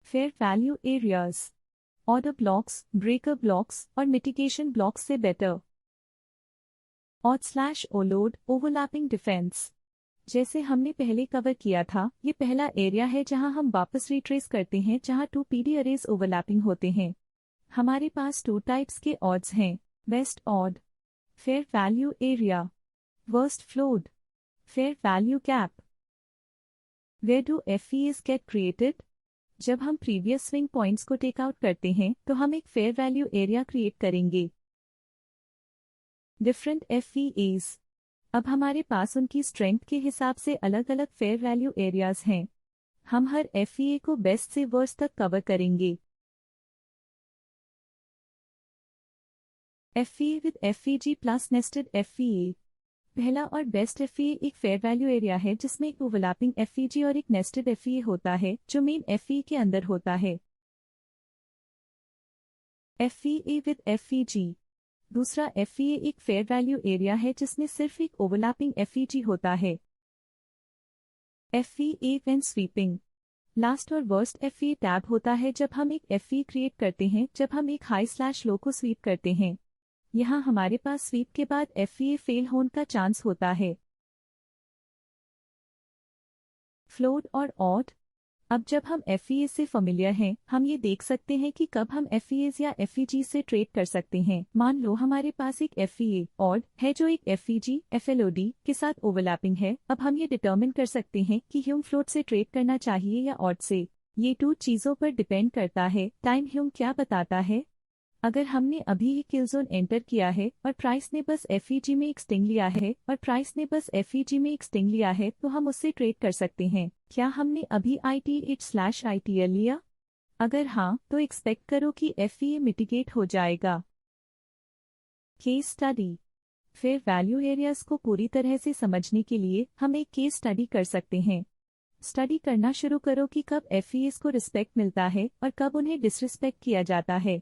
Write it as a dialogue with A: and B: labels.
A: Fair value areas, order blocks, breaker blocks और mitigation blocks से better. ऑड/ओलोड overlapping defence, जैसे हमने पहले कवर किया था, ये पहला एरिया है जहां हम वापस रिट्रेस करते हैं जहां 2 पीडी अरेज ओवरलैपिंग होते हैं। हमारे पास 2 टाइप्स के ऑड्स हैं, best odd, fair value area, worst flowed, fair value gap. Where do FVAs get created? जब हम प्रीवियस स्विंग पॉइंट्स को टेक आउट करते हैं तो हम एक फेयर वैल्यू एरिया क्रिएट करेंगे। डिफरेंट FVAs, अब हमारे पास उनकी स्ट्रेंथ के हिसाब से अलग अलग फेयर वैल्यू एरियाज हैं। हम हर FVA को बेस्ट से वर्स्ट तक कवर करेंगे। FVA with FVG plus nested FVA। पहला और बेस्ट FVA एक फेयर वैल्यू एरिया है जिसमें एक ओवरलैपिंग FVG और एक नेस्टेड FVA होता है जो मेन FVA के अंदर होता है। FVA विद FVG, दूसरा FVA एक फेयर वैल्यू एरिया है जिसमें सिर्फ एक ओवरलैपिंग FVG होता है। FVA व्हेन स्वीपिंग, लास्ट और वर्स्ट FVA टैब होता है जब हम एक FVA क्रिएट करते हैं जब हम एक हाई/लो को स्वीप करते हैं। यहाँ हमारे पास स्वीप के बाद FVA फेल होने का चांस होता है। फ्लोट और ऑड, अब जब हम FVA से familiar हैं, हम ये देख सकते हैं कि कब हम FVAs या FVG से ट्रेड कर सकते हैं। मान लो हमारे पास एक FVA ऑड है जो एक FVG FLOD के साथ ओवरलैपिंग है। अब हम ये डिटर्मिन कर सकते हैं कि ह्यूम फ्लोट से ट्रेड करना चाहिए या ऑड से। ये 2 चीज़ों पर डिपेंड करता है। टाइम ह्यूम क्या बताता है? अगर हमने अभी ही किल जोन एंटर किया है और प्राइस ने बस FVG में एक स्टिंग लिया है तो हम उससे ट्रेड कर सकते हैं। क्या हमने अभी ITH/ITL लिया? अगर हाँ तो एक्सपेक्ट करो कि FVA मिटिगेट हो जाएगा। Case study, fair value areas को पूरी तरह से समझने के लिए हम एक केस स्टडी कर सकते हैं। स्टडी करना शुरू करो कि कब FVAs को रिस्पेक्ट मिलता है और कब उन्हें डिसरिस्पेक्ट किया जाता है।